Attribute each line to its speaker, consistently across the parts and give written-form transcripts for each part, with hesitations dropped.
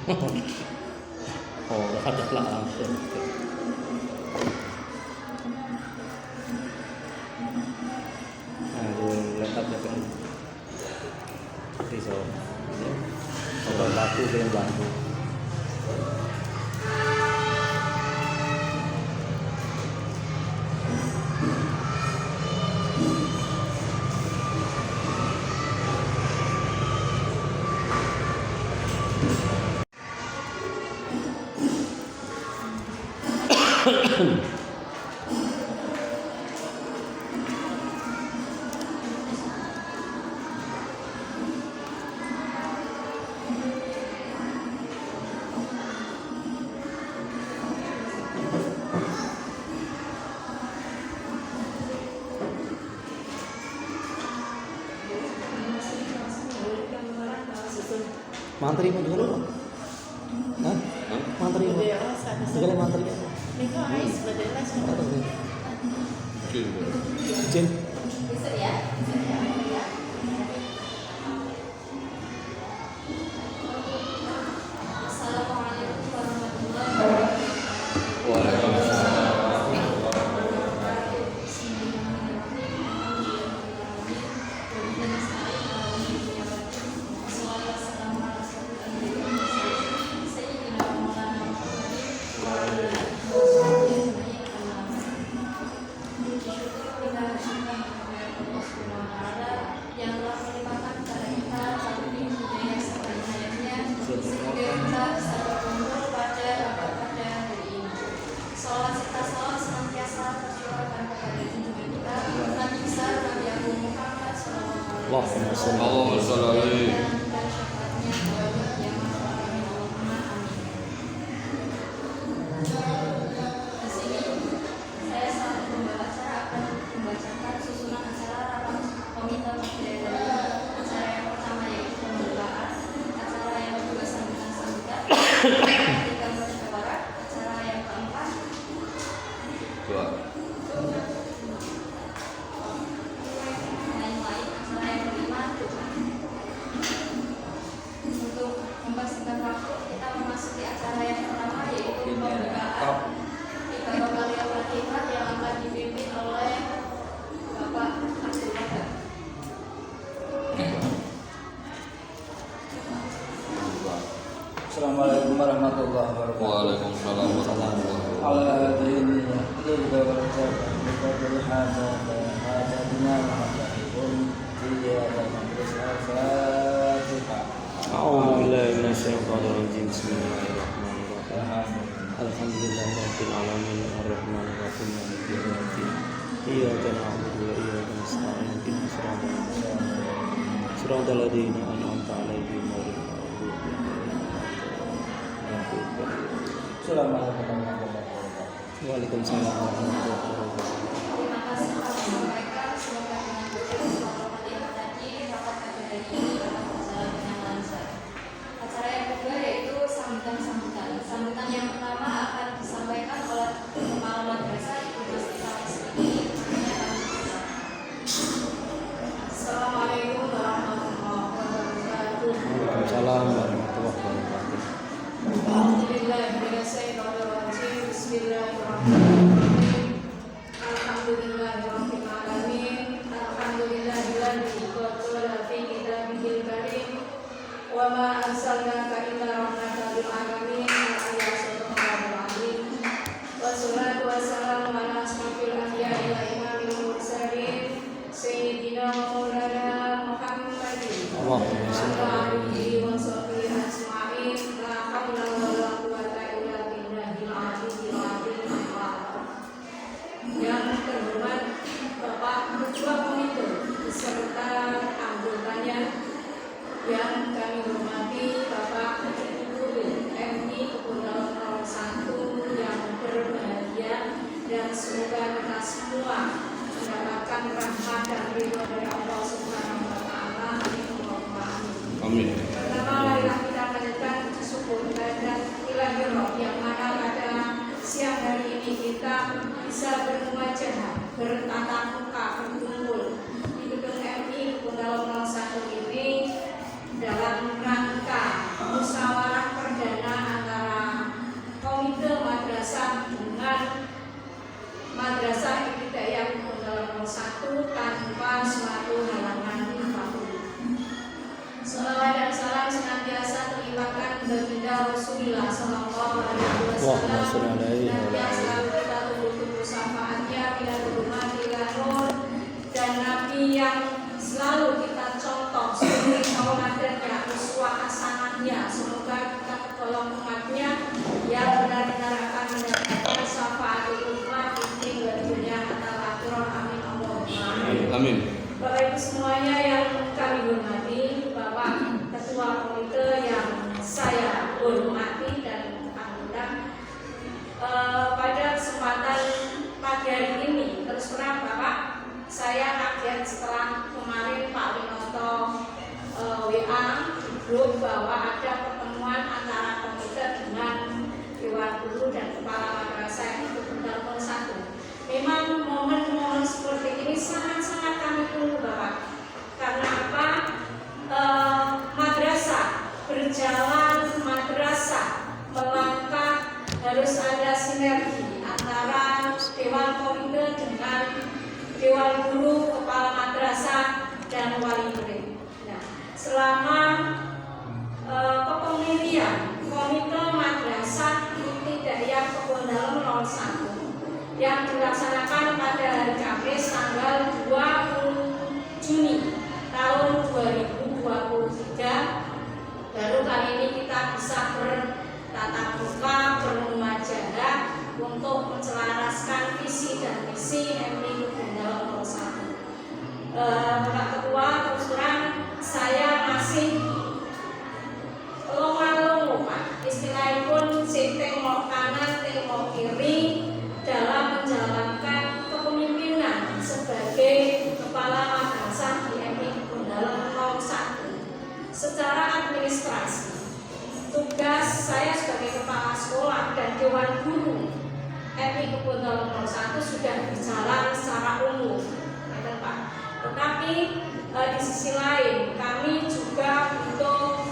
Speaker 1: Oh, ada langsung. Nah, laptopnya kan bisa. Kalau batu dengan batu. Mantri mo juga lo? Hah? Mantri mo? Segala mantri mo? Jin.
Speaker 2: Bisa ya? Assalamualaikum warahmatullahi wabarakatuh.
Speaker 1: Waalaikumsalam.
Speaker 2: Yang telah melimpahkan kepada kita budi budaya serta hidayahnya sehingga kita bisa berkumpul pada hari ini. Salawat serta salam senantiasa tercurahkan kepada junjungan kita Nabi besar Nabi Agung Muhammad
Speaker 1: Allahumma shalli
Speaker 3: Allahumma shalli alaihi.
Speaker 2: dan syafaatnya kepada yang amin Allahumma amin. Di sini saya selaku pembawa acara akan membacakan susunan acara rapat komite pemberdayaan dari acara yang pertama yaitu pembukaan, acara yang kedua sambutan-sambutan, ketiga musyawarah, acara yang keempat
Speaker 3: Dua.
Speaker 2: lain-lain, acara yang kelima doa. Untuk mempersingkat waktu, kita memasuki acara yang pertama yaitu pembukaan. Kita bakal Al-Fatihah yang akan dipimpin oleh Bapak Abdul Wahab.
Speaker 4: Assalamualaikum warahmatullahi wabarakatuh.
Speaker 3: Waalaikumsalam warahmatullahi wabarakatuh.
Speaker 4: Ala dini yahdiga wa rajaban Bikadri hajatuna Mahadahibun Iyaka Majlis Al-Fatihah.
Speaker 1: A'udzu billahi minasyaitonir rajim. Bismillahirrahmanirrahim. Alhamdulillahirabbil alamin arrahmanir rahim maliki yaumiddin. Iyyaka na'budu wa iyyaka nasta'in ihdinas siratal ladzina an'amta 'alaihim ghairil maghdubi 'alaihim waladdallin.
Speaker 4: Assalamualaikum warahmatullahi wabarakatuh.
Speaker 1: Waalaikumsalam warahmatullahi wabarakatuh.
Speaker 2: Terima kasih telah menyampaikan. Semoga dengan bacaan surah Al-Fatihah tadi rapat pada hari ini dapat berjalan dengan lancar. Acara yang kedua yaitu sambutan-sambutan. Sambutan yang pertama akan disampaikan oleh Kepala Madrasah Ibu Mustika Siti. Assalamualaikum warahmatullahi wabarakatuh.
Speaker 1: Waalaikumsalam warahmatullahi wabarakatuh.
Speaker 2: Alhamdulillahirrahmanirrahim. Bismillahirrahmanirrahim. Alhamdulillahirabbil alamin. Alhamdulillahilladzi qala fi kitabihil karim wa ma arsalnaka illa rahmatan lil alamin. Alhamdulillahirabbil alamin. Wassalatu wassalamu ala asyrofil anbiya'i wa imamil mursalin sayyidina maulana Muhammadin
Speaker 1: Allahumma shalli
Speaker 2: wa alihi wa sahbihi ajma'in. La haula wala quwwata illa billahil aliyyil azim. Yang terhormat Bapak Ketua Komite beserta anggotanya, yang kami hormati Bapak Guru MI Kepulauan 01 yang berbahagia, dan semoga kita semua mendapatkan rahmat dan ridho dari Allah Subhanahu wa taala.
Speaker 3: Amin.
Speaker 2: Pertama, marilah kita panjatkan puji syukur dan ilahi yang mana pada siang hari ini kita bisa bermuajah, bertatap muka, berkumpul di gedung MI Kepulauan 01 ini dalam rangka musyawarah perdana wasallam
Speaker 1: sholli alaihi wa
Speaker 2: dan
Speaker 1: ala
Speaker 2: yang
Speaker 1: alihi.
Speaker 2: selalu kita tunggu-tunggu syafaatnya bila rumah dilanur, dan Nabi yang selalu kita contoh sebagai tauladannya, uswah hasanahnya. Semoga kita tergolong umatnya yang benar-benar akan mendapatkan syafaatul ummah di dunia atau akhirat. Amin Allahumma amin.
Speaker 3: Amin.
Speaker 2: Bapak Ibu semuanya yang kami hormati, Bapak Ketua Komite yang saya hormati dan anggota, pada kesempatan pagi hari ini terus terang Bapak, saya kaget setelah kemarin Pak Winoto WA di grup bahwa ada pertemuan antara komite dengan Dewan Guru dan Kepala Madrasah yang ikut Bendal 01. Memang momen-momen seperti ini sangat-sangat kami tunggu Bapak. Karena apa? Madrasah berjalan, madrasah melangkah, harus ada sinergi antara Dewan Komite dengan Dewan Guru, Kepala Madrasah, dan wali murid. Nah, selama kepemilian Komite Madrasah Ibtidaiyah Kebon Dalem 01 yang dilaksanakan pada hari Kamis tanggal 20 Juni tahun 2023, baru kali ini kita bisa bertatap muka, bermuamalah untuk mencelaraskan visi dan misi MI Kebon Dalem 01. Bapak Ketua, terus terang saya masih longa-longo Pak, istilahipun si tengok kanan, tengok kiri dalam menjalankan kepemimpinan sebagai Kepala Madrasah di MI Kebon Dalem 01. Secara administrasi, tugas saya sebagai Kepala Sekolah dan Dewan Guru MI Kebon Dalem 01 sudah berjalan secara umum, Pak. Tetapi di sisi lain kami juga butuh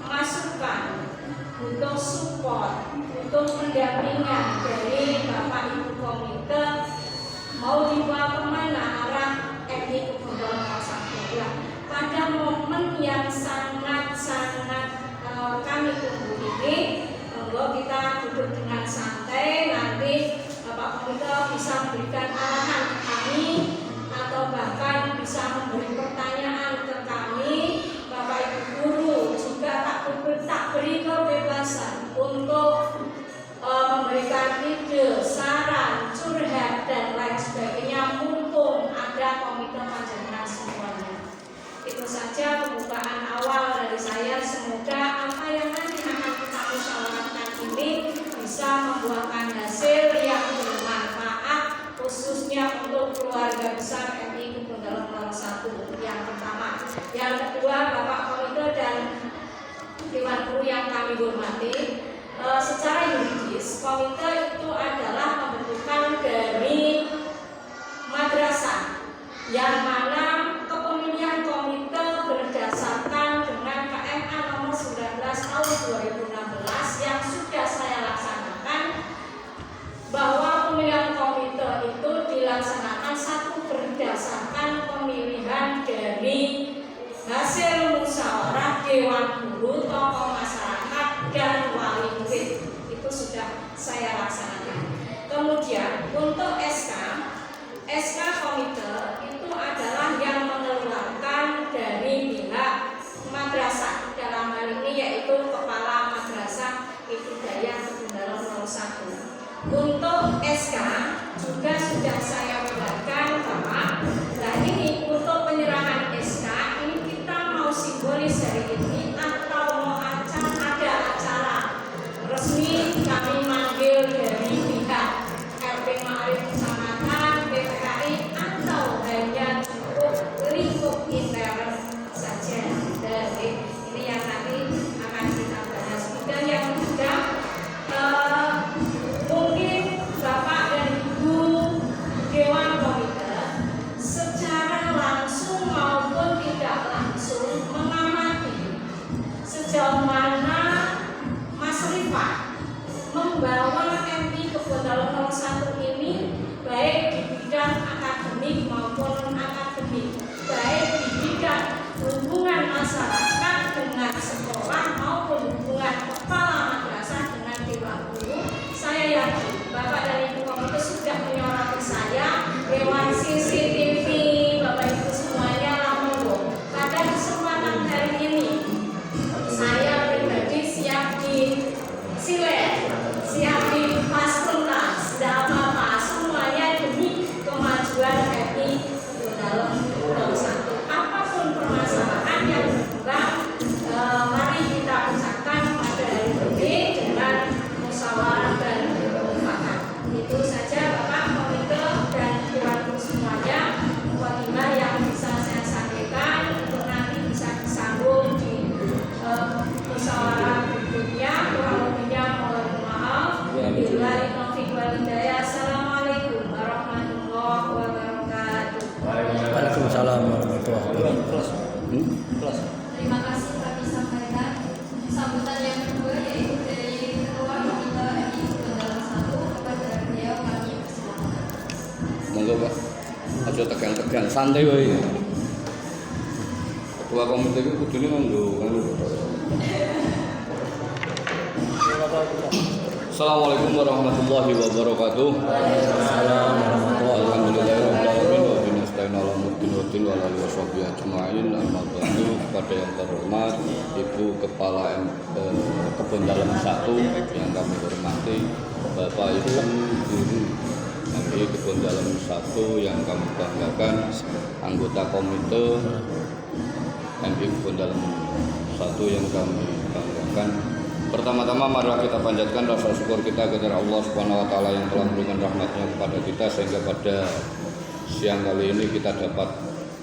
Speaker 2: masukan, butuh support, butuh pendampingan dari Bapak Ibu Komite mau dibawa kemana arah MI Kebon Dalem 01. Ya, pada momen yang sangat-sangat kami tunggu ini, monggo kita duduk dengan santai, nanti Bapak Komite bisa memberikan arahan ke kami atau bahkan bisa memberi pertanyaan ke kami. Bapak Ibu Guru juga tak beri kebebasan untuk memberikan ide, saran, curhat dan lain sebagainya, mumpung ada komite panjenengan semuanya. Itu saja pembukaan awal dari saya. Semoga apa yang nanti akan kita musyawarahkan ini bisa membuahkan hasil yang bermanfaat, khususnya untuk keluarga besar MI Kebon Dalem 01. Yang pertama. Yang kedua, Bapak Komite dan Dewan Guru yang kami hormati, secara yuridis komite itu adalah pembentukan dari madrasah yang mana kepemilian komite berdasarkan dengan KMA nomor 19 tahun 2016 yang sudah saya laksanakan, bahwa pemilihan komite itu dilaksanakan satu berdasarkan pemilihan dari hasil musyawarah Dewan Guru, tokoh masyarakat, dan wali murid. Itu sudah saya laksanakan. Kemudian untuk SK komite itu adalah
Speaker 1: Waalaikumsalam warahmatullahi wabarakatuh.
Speaker 2: Terima kasih kami sampaikan. Sambutan yang kedua yaitu dari Ketua Komite MI Kebendalan 1 kepada beliau kami persilakan.
Speaker 3: Monggo Pak. Aja tegang-tegang, santai wae. Ketua komite itu kudune nganggo Assalamualaikum warahmatullahi wabarakatuh. Alhamdulillahirrahmanirrahim. Wa binasta'in ala muddin wa din wa ala washabihi ajma'in. Amma ba'du. Kepada yang terhormat Ibu Kepala Kebun Dalam 1 yang kami hormati, Bapak Ibu Guru MI Kebun Dalam 1 yang kami banggakan, anggota komite MI Kebun Dalam 1 yang kami banggakan. Pertama-tama marilah kita panjatkan rasa syukur kita kepada Allah Subhanahu wa taala yang telah memberikan rahmatnya kepada kita sehingga pada siang kali ini kita dapat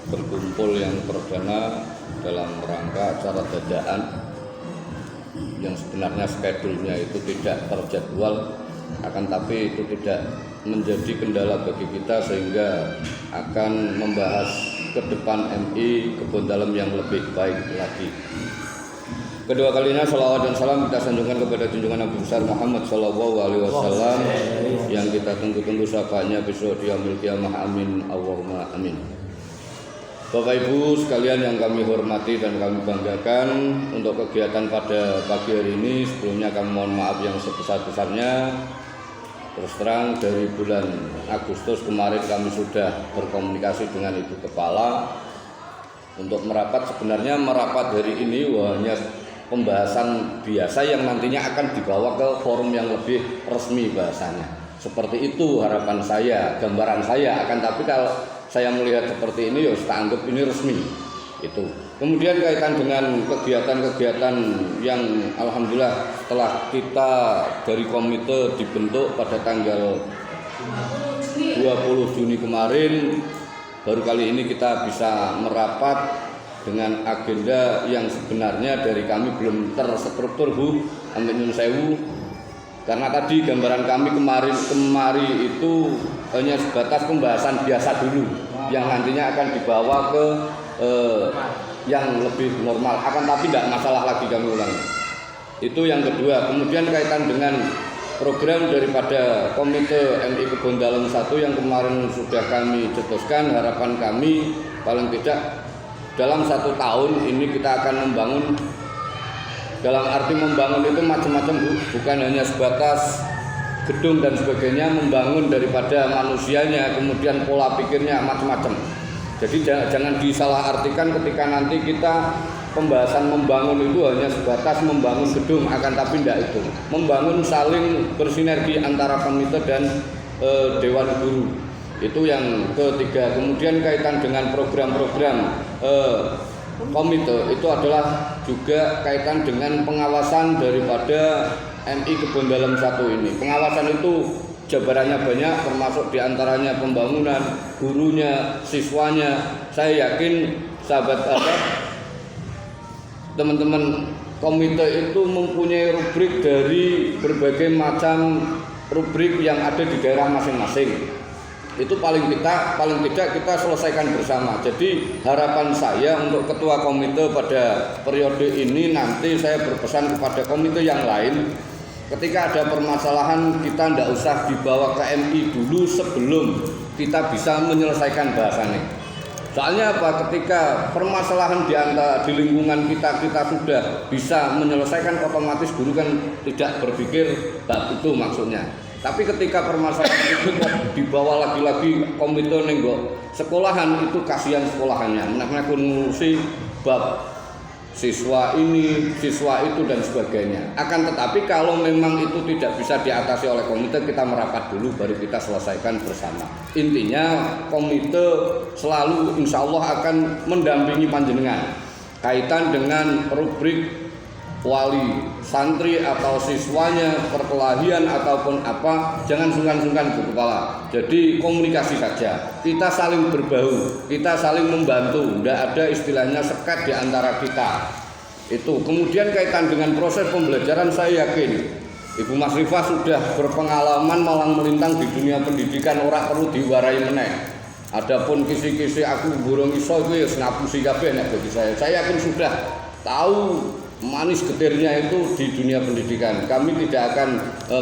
Speaker 3: berkumpul yang perdana dalam rangka acara dadaan yang sebenarnya skedulnya itu tidak terjadwal, akan tapi itu tidak menjadi kendala bagi kita sehingga akan membahas ke depan MI Kebun Dalam yang lebih baik lagi. Kedua kalinya salawat dan salam kita sanjungkan kepada junjungan Nabi besar Muhammad sallallahu alaihi wasallam yang kita tunggu-tunggu syafaatnya besok di yaumil qiyamah. Amin Allahumma amin. Bapak Ibu sekalian yang kami hormati dan kami banggakan, untuk kegiatan pada pagi hari ini sebelumnya kami mohon maaf yang sebesar-besarnya. Terus terang dari bulan Agustus kemarin kami sudah berkomunikasi dengan Ibu Kepala untuk merapat. Sebenarnya merapat hari ini hanya pembahasan biasa yang nantinya akan dibawa ke forum yang lebih resmi bahasanya. Seperti itu harapan saya, gambaran saya. Akan tapi kalau saya melihat seperti ini, ya saya anggap ini resmi. Itu. Kemudian kaitan dengan kegiatan-kegiatan yang alhamdulillah setelah kita dari komite dibentuk pada tanggal 20 Juni kemarin, baru kali ini kita bisa merapat dengan agenda yang sebenarnya dari kami belum terstruktur Bu, amin sewu. Karena tadi gambaran kami kemari itu hanya sebatas pembahasan biasa dulu yang nantinya akan dibawa ke yang lebih normal, akan tapi tidak masalah lagi kami ulang. Itu yang kedua. Kemudian kaitan dengan program daripada Komite MI Kebun Dalam 1 yang kemarin sudah kami cetuskan, harapan kami paling tidak dalam 1 tahun ini kita akan membangun. Dalam arti membangun itu macam-macam Bu, bukan hanya sebatas gedung dan sebagainya, membangun daripada manusianya, kemudian pola pikirnya macam-macam. Jadi jangan disalahartikan ketika nanti kita pembahasan membangun itu hanya sebatas membangun gedung, akan tapi tidak itu. Membangun saling bersinergi antara komite dan dewan guru. Itu yang ketiga. Kemudian kaitan dengan program-program komite itu adalah juga kaitan dengan pengawasan daripada MI Kebun Dalam 1 ini. Pengawasan itu jabarannya banyak, termasuk diantaranya pembangunan, gurunya, siswanya. Saya yakin sahabat teman-teman komite itu mempunyai rubrik dari berbagai macam rubrik yang ada di daerah masing-masing. Itu paling tidak kita selesaikan bersama. Jadi harapan saya untuk ketua komite pada periode ini, nanti saya berpesan kepada komite yang lain, ketika ada permasalahan kita tidak usah dibawa ke MI dulu sebelum kita bisa menyelesaikan bahasannya. Soalnya apa? Ketika permasalahan di lingkungan kita sudah bisa menyelesaikan, otomatis guru kan tidak berpikir bab itu maksudnya. Tapi ketika permasalahan itu dibawa lagi-lagi komite nenggo sekolahan, itu kasihan sekolahannya, menak-menak ngurusi bab siswa ini, siswa itu dan sebagainya. Akan tetapi kalau memang itu tidak bisa diatasi oleh komite, kita merapat dulu baru kita selesaikan bersama. Intinya komite selalu insya Allah akan mendampingi panjenengan kaitan dengan rubrik wali santri atau siswanya, perkelahian ataupun apa, jangan sungkan-sungkan Bu Kepala. Jadi komunikasi saja, kita saling berbahu, kita saling membantu, tidak ada istilahnya sekat di antara kita. Itu. Kemudian kaitan dengan proses pembelajaran, saya yakin Ibu Mas Rifah sudah berpengalaman malang melintang di dunia pendidikan, orang perlu diwarai meneh. Adapun kisi-kisi aku burung iso itu ya ngapusi kabeh nek bagi saya. Saya yakin sudah tahu manis getirnya itu di dunia pendidikan. Kami tidak akan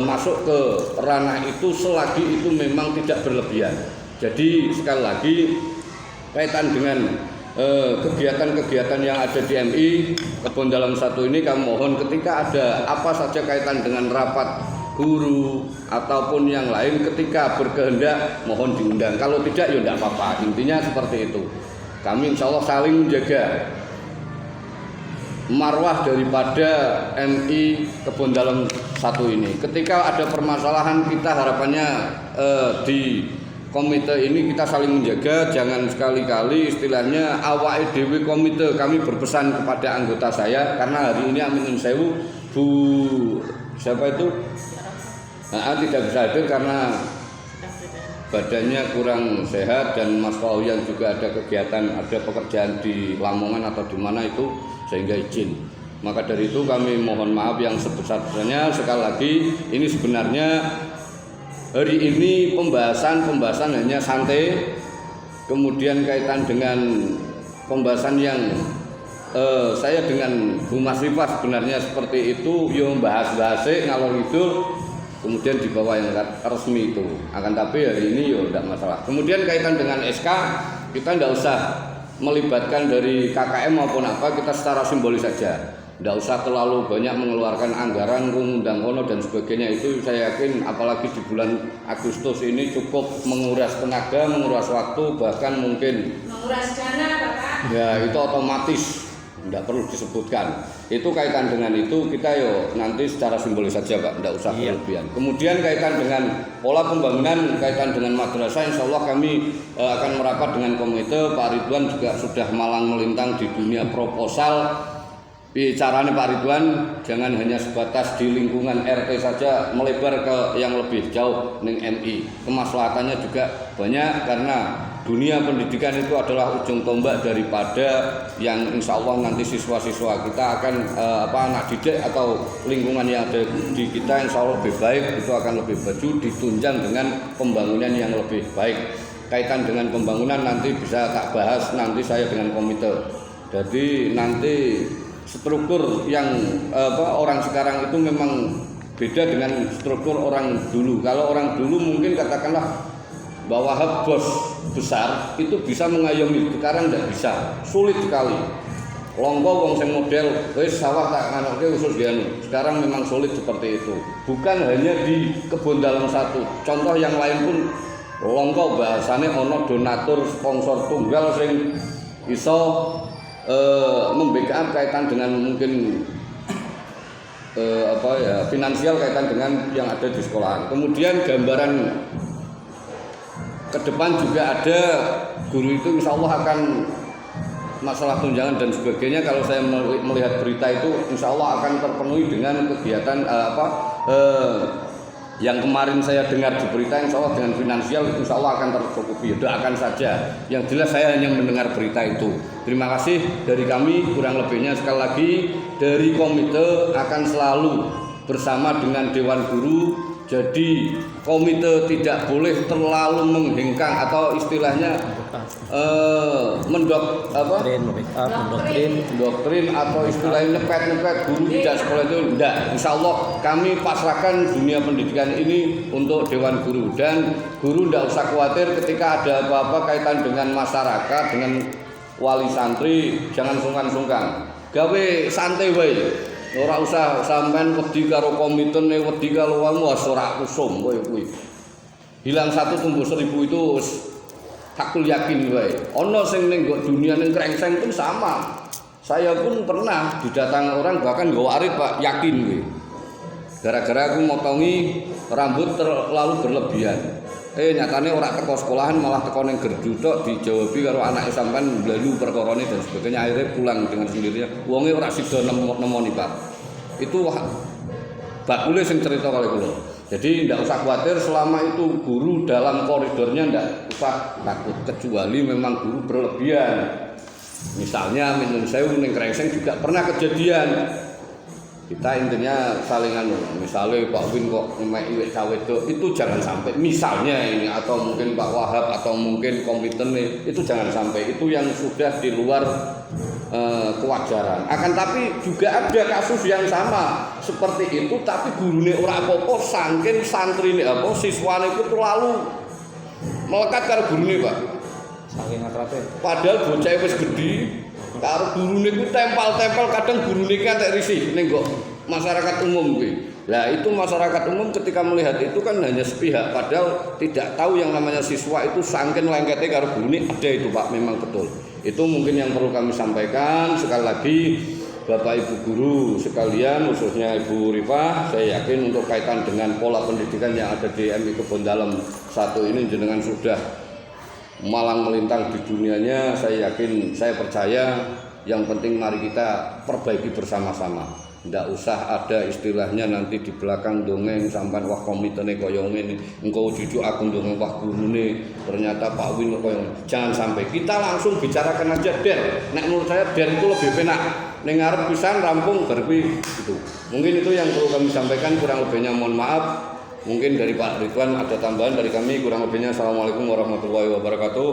Speaker 3: masuk ke ranah itu selagi itu memang tidak berlebihan. Jadi sekali lagi kaitan dengan kegiatan-kegiatan yang ada di MI Kebon Dalam 1 ini kami mohon ketika ada apa saja kaitan dengan rapat guru ataupun yang lain ketika berkehendak mohon diundang, kalau tidak ya tidak apa-apa, intinya seperti itu. Kami insya Allah saling menjaga marwah daripada MI Kebon Dalam 1 ini. Ketika ada permasalahan kita harapannya di komite ini kita saling menjaga, jangan sekali-kali istilahnya awake dhewe komite. Kami berpesan kepada anggota saya karena hari ini amin sewu Bu siapa itu tidak bisa hadir karena badannya kurang sehat dan Mas Pauyan juga ada kegiatan, ada pekerjaan di Lamongan atau di mana itu sehingga izin. Maka dari itu kami mohon maaf yang sebesar-besarnya. Sekali lagi ini sebenarnya hari ini pembahasan hanya santai, kemudian kaitan dengan pembahasan yang saya dengan Bu Mas Rifah sebenarnya seperti itu, yang bahas-bahas ngalor ngidul, kemudian dibawa yang resmi itu. Akan tapi hari ini ya tidak masalah. Kemudian kaitan dengan SK kita tidak usah melibatkan dari KKM maupun apa, kita secara simbolis saja. Tidak usah terlalu banyak mengeluarkan anggaran, ngundang kono dan sebagainya. Itu saya yakin apalagi di bulan Agustus ini cukup menguras tenaga, menguras waktu, bahkan mungkin
Speaker 2: menguras dana, Bapak.
Speaker 3: Ya itu otomatis tidak perlu disebutkan. Itu kaitan dengan itu kita nanti secara simbolis saja Pak, tidak usah berlebihan. Kemudian kaitan dengan pola pembangunan, kaitan dengan madrasah, insya Allah kami akan merapat dengan komite. Pak Ridwan juga sudah malang melintang di dunia proposal. Bicaranya Pak Ridwan jangan hanya sebatas di lingkungan RT saja, melebar ke yang lebih jauh ning MI. Kemaslahatannya juga banyak karena dunia pendidikan itu adalah ujung tombak daripada yang insya Allah nanti siswa-siswa kita akan anak didik atau lingkungan yang ada di kita insya Allah lebih baik, itu akan lebih maju ditunjang dengan pembangunan yang lebih baik. Kaitan dengan pembangunan nanti bisa tak bahas nanti saya dengan komite. Jadi nanti struktur yang orang sekarang itu memang beda dengan struktur orang dulu. Kalau orang dulu mungkin katakanlah bahwa bos besar itu bisa mengayomi, sekarang tidak bisa, sulit sekali. Longko wong sing model wis sawah tak nganoke usus dianu. Sekarang memang sulit seperti itu. Bukan hanya di Kebon Dalam 1. Contoh yang lain pun longko bahasane ono donatur sponsor tunggal sing iso membackup kaitan dengan mungkin finansial kaitan dengan yang ada di sekolahan. Kemudian gambaran ke depan juga ada guru itu insya Allah akan masalah tunjangan dan sebagainya. Kalau saya melihat berita itu insya Allah akan terpenuhi dengan kegiatan yang kemarin saya dengar di berita, insya Allah dengan finansial itu insya Allah akan tercukupi. Doakan saja. Yang jelas saya hanya mendengar berita itu. Terima kasih dari kami, kurang lebihnya sekali lagi dari komite akan selalu bersama dengan Dewan Guru. Jadi komite tidak boleh terlalu menghengkang atau istilahnya mendoktrin atau istilahnya nepet guru tidak sekolah itu tidak. Insya Allah kami pasrahkan dunia pendidikan ini untuk Dewan Guru, dan guru tidak usah khawatir ketika ada apa-apa kaitan dengan masyarakat, dengan wali santri, jangan sungkan-sungkan, gawe santai wae. Ora usah sampean wedi karo komitene, wedi karo wong ora kusum kowe kuwi. Hilang 1 tumbuh 1000 itu takul yakin wae. Ana sing ning dunia ning krengseng pun sama. Saya pun pernah didatangi orang bahkan nggawa arit Pak, yakin kowe. Gara-gara aku motongi rambut terlalu berlebihan. Nyatane ora teko sekolahan malah teko ning gerdu tok dijawabi karo anake sampean mlayu perkarane dan sebagainya, akhirnya pulang dengan sendirinya. Wonge ora sida nemoni Pak. Itu bakule sing cerita kali kula. Jadi tidak usah khawatir selama itu guru dalam koridornya, tidak usah takut, kecuali memang guru berlebihan. Misalnya minun sewu ning krengseng juga pernah kejadian. Kita intinya saling misalnya Pak Win kok ngemek iwek cawe itu jangan sampai, misalnya ini, atau mungkin Pak Wahab atau mungkin kompeten itu jangan sampai, itu yang sudah di luar kewajaran. Akan tapi juga ada kasus yang sama seperti itu, tapi gurune ora apa-apa, saking santrine siswane itu terlalu melekat karo gurune, Pak.
Speaker 1: Saking akrabe.
Speaker 3: Padahal bocah wis gedhi, karo gurune ku tempel-tempel, kadang gurune ki antek risih ning kok masyarakat umum kuwi. Lah itu masyarakat umum ketika melihat itu kan hanya sepihak, padahal tidak tahu yang namanya siswa itu saking lengkete karo gurune ada itu, Pak, memang betul. Itu mungkin yang perlu kami sampaikan. Sekali lagi Bapak Ibu guru sekalian, khususnya Ibu Rifah, saya yakin untuk kaitan dengan pola pendidikan yang ada di MI Kebon Dalem 1 ini jenengan sudah malang melintang di dunianya. Saya yakin, saya percaya yang penting mari kita perbaiki bersama-sama. Tidak usah ada istilahnya nanti di belakang dongeng sampai wah komitene koyo ngene, engko cucu aku dongeng wah gurune ternyata Pak Win koyo. Jangan sampai, kita langsung bicarakan aja der. Nek menurut saya der itu lebih penak. Ning ngarep pisan rampung berpi itu. Mungkin itu yang perlu kami sampaikan, kurang lebihnya mohon maaf. Mungkin dari Pak Ridwan ada tambahan, dari kami kurang lebihnya assalamualaikum warahmatullahi wabarakatuh.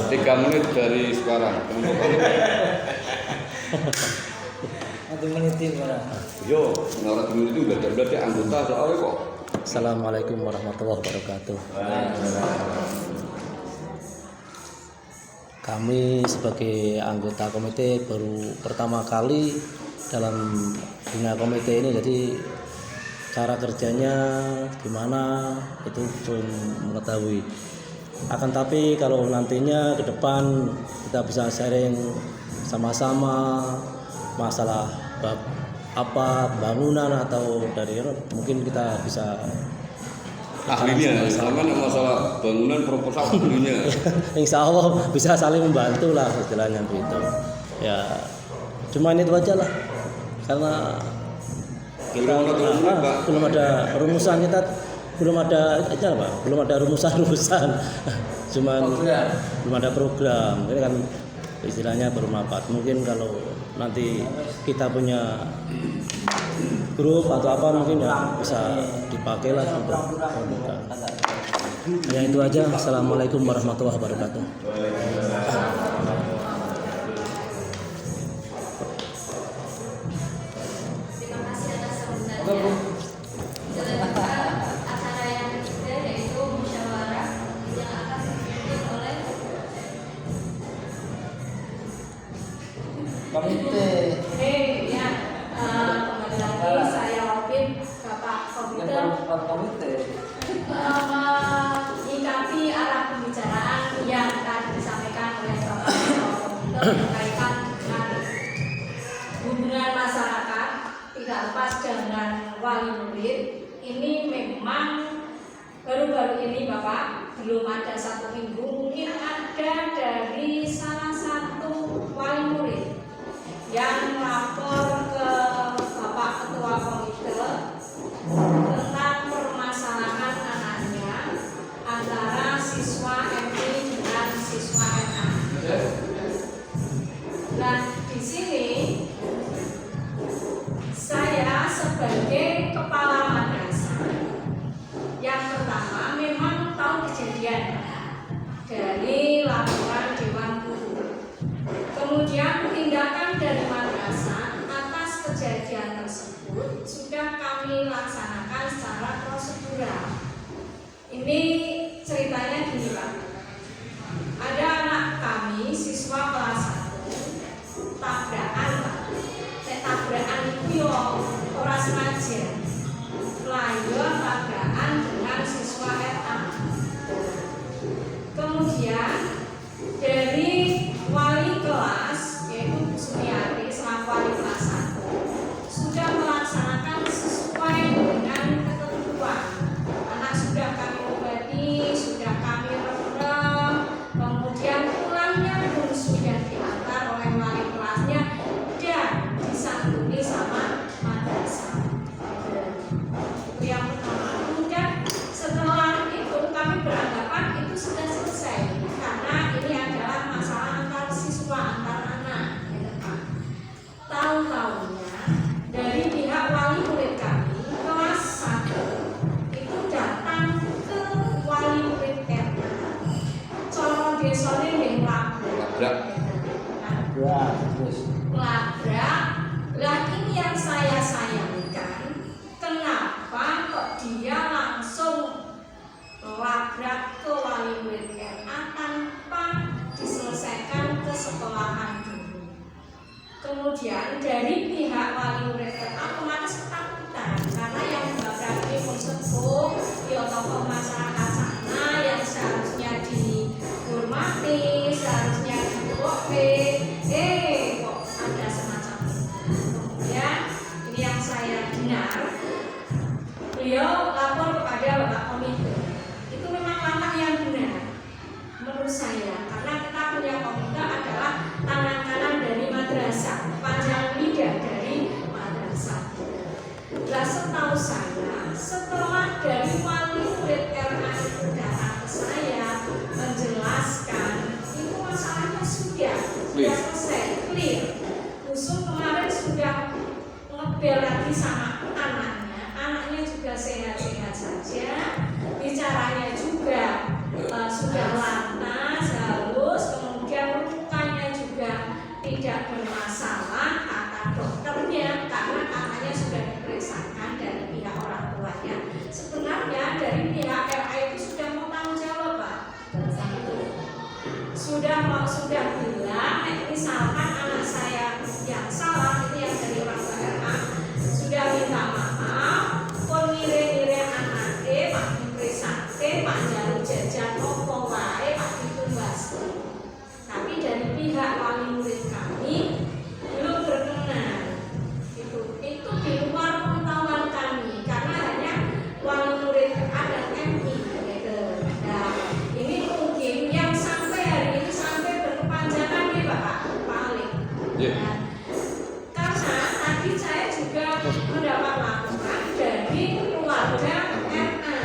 Speaker 3: 3 menit dari sekarang.
Speaker 4: Nanti meniti mana?
Speaker 3: Yo, orang dulu itu udah anggota soalnya kok.
Speaker 1: Assalamualaikum warahmatullahi wabarakatuh. Kami sebagai anggota komite baru pertama kali dalam bina komite ini, jadi cara kerjanya gimana itu belum mengetahui. Akan tapi kalau nantinya ke depan kita bisa sharing sama-sama masalah bangunan atau dari mungkin kita bisa
Speaker 3: ahlinya, sama masalah bangunan proposal ahlinya.
Speaker 1: Insya Allah bisa saling membantu lah istilahnya begitu. Ya, cuma itu aja lah, karena kita belum ada rumusan, kita belum ada aja Pak, belum ada rumusan, cuman belum ada program. Ini kan istilahnya bermanfaat. Mungkin kalau nanti kita punya grup atau apa mungkin ya bisa dipakai lah untuk membuka. Ya itu aja. Assalamualaikum warahmatullahi wabarakatuh.
Speaker 2: Terima kasih atas sambutannya. Dilanjutkan acara yang ketiga yaitu musyawarah yang akan dipimpin oleh
Speaker 4: Komite.
Speaker 2: ya, kembali lagi saya Robin, Bapak Komite,
Speaker 4: Komite.
Speaker 2: menyikapi arah pembicaraan yang tadi disampaikan oleh Bapak Komite berkaitan dengan hubungan masyarakat tidak lepas dengan wali murid. Ini memang baru-baru ini Bapak, belum ada 1 minggu, mungkin ada dari salah satu wali murid yang lapor ke Bapak Ketua Komite tentang permasalahan anaknya antara siswa MI dengan siswa NA. Dan di sini saya sebagai kepala madrasah yang pertama memang tahu kejadian. Kemudian dari pihak wali murid otomatis ketakutan karena yang berarti sepuh ya tokoh masyarakat sana yang seharusnya dihormati, seharusnya dihukum, kok ada semacam itu. Kemudian ini yang saya dengar, beliau lapor kepada Bapak Komite. Itu memang langkah yang benar menurut saya, karena kita punya komite adalah tangan kanan dari madrasah, panjang lidah dari madrasah. Nah, setahu saya, setelah dari wali murid RA itu datang ke saya menjelaskan, itu masalahnya sudah selesai, clear. Usul kemarin sudah ngebel lagi sama anaknya juga sehat-sehat saja, bicaranya juga sudah lantas, halus, kemudian lukanya juga tidak bermasalah, kata dokternya, karena katanya sudah diperiksakan dari pihak orang tuanya. Sebenarnya dari pihak RA itu sudah mau tanggung jawab, Pak. Sudah bilang, misalkan anak saya yang salah, ini yang dari orang tua RA, sudah minta maaf, pun ngire-ngire anaknya, Pak diperiksakan, Pak jalur jajan opo wae, Pak ditumbas. Tapi dari pihak wali murid kami belum berkenan. Itu di luar pengetahuan kami, karena hanya wali murid ada MI gitu. Nah, ini mungkin yang sampai hari ini sampai berkepanjangan nih Bapak paling. Nah, karena tadi saya juga mendapat laporan dari keluarga RA,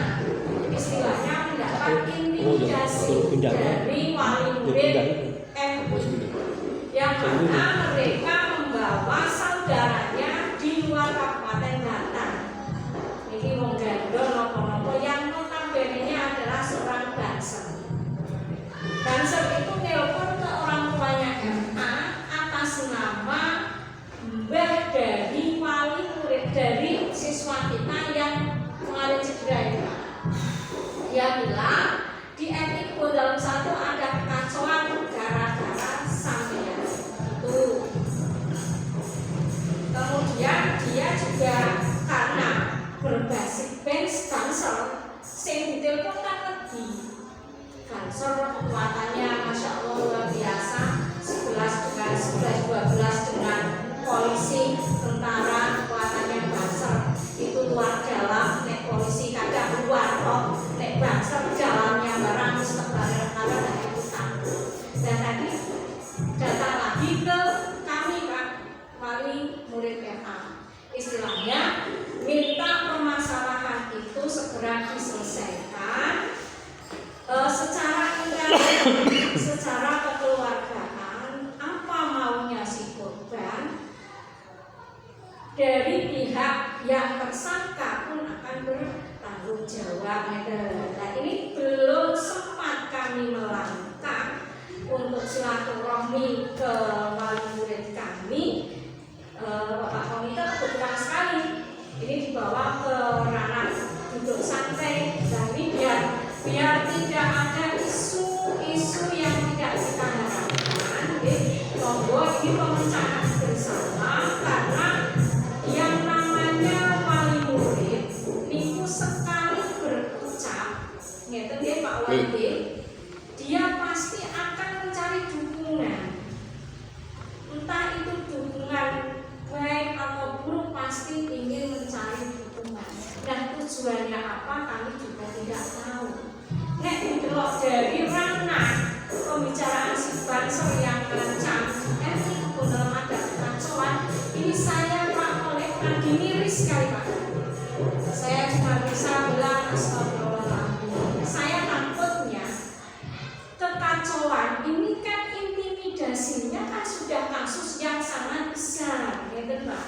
Speaker 2: istilahnya mendapat intimidasi dari wali murid MI yang mana mereka membawa saudaranya di luar Kabupaten Batang. Ini wong gandol nopo-nopo yang notabene adalah seorang Banser. Banser itu nelpon ke orang tuanya MA atas nama mbah dari wali murid dari siswa kita yang kemarin cedera itu. Dia bilang di MI Kebon Dalam 1 ada kekacauan gara-gara sampean itu. Kemudian dia juga karena berbasis Banser, sing ditelepon kan lebih Banser kekuatannya Masya Allah luar biasa, 11 dengan 12 dengan polisi, tentara, kekuatannya Banser itu luar dalam. Nek polisi kadang luar kok, nek Banser jalannya barang sebarang kalau ada ikutan. Dan tadi datang lagi ke kami Pak wali murid MA, istilahnya minta permasalahan itu segera diselesaikan secara internal, secara kekeluargaan, apa maunya si korban, dari pihak yang tersangka pun akan bertanggung jawab. Nah, ini belum sempat kami melangkah untuk silaturahmi ke wali murid kami. Bapak Komite kebetulan sekali ini dibawa ke ranah duduk santai kami biar tidak ada isu-isu yang tidak kita harapkan. Monggo ini pemecahan bersama, karena yang namanya wali murid itu sekali berucap, ngeten nggih Pak Wali, dia pasti akan mencari dukungan. Entah itu dukungan baik atau buruk, pasti ingin mencari dukungan. Dan tujuannya apa kami juga tidak tahu. Nek didelok dari ranah pembicaraan si Banser yang terancam, ini dalam ada kekacauan. Ini saya Pak oleh lagi miris sekali Pak. Saya cuma bisa bilang astagfirullahaladzim. Saya takutnya kekacauan ini kan intimidasinya kan sudah kasus yang sangat besar, gitu Pak.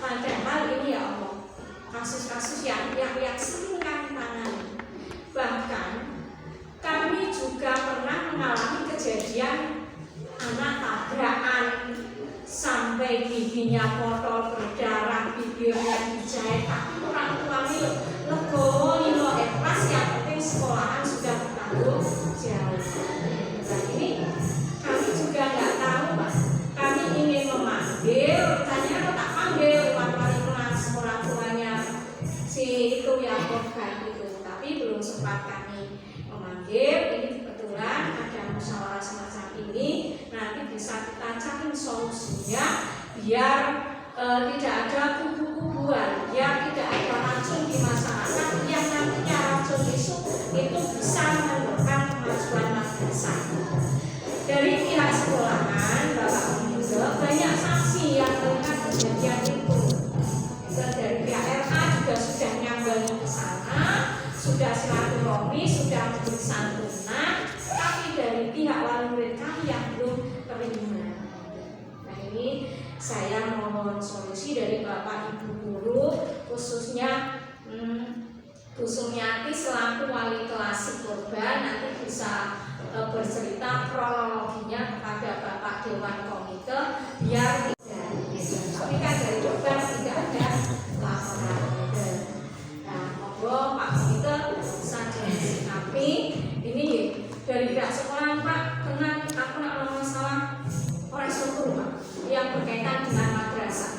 Speaker 2: Padahal ini ya Allah, kasus-kasus yang sering kami tangani. Bahkan kami juga pernah mengalami kejadian anak tabrakan sampai giginya kotor, berdarah, bibirnya dijahit, tapi orang tuanya legowo lilo ikhlas, yang penting sekolahan sudah bertanggung jawab. Nah, ini kami juga nggak tahu Pak. Kami ingin memanggil bisa kita cari solusinya biar tidak ada kubu-kubuan, biar tidak ada racun di masyarakat yang nantinya racun itu bisa menyebabkan kemajuan madrasah. Dari pihak sekolahan, Bapak Ibu juga banyak saksi yang melihat kejadian itu. Dari pihak RA juga sudah nyambangi ke sana, sudah silaturahmi, sudah memberi santunan, tapi dari pihak wali murid kami yang belum terima. Nah ini saya mohon solusi dari Bapak Ibu guru, khususnya Bu Sumiati selaku wali kelas korban nanti bisa bercerita kronologinya kepada Bapak Dewan Komite biar tapi kan dari korban tidak ada laporan. Nah, monggo Pak Komite bisa disikapi ini dari pihak sekolah Pak, karena aku nak masalah orang syukur Pak yang berkaitan dengan madrasah.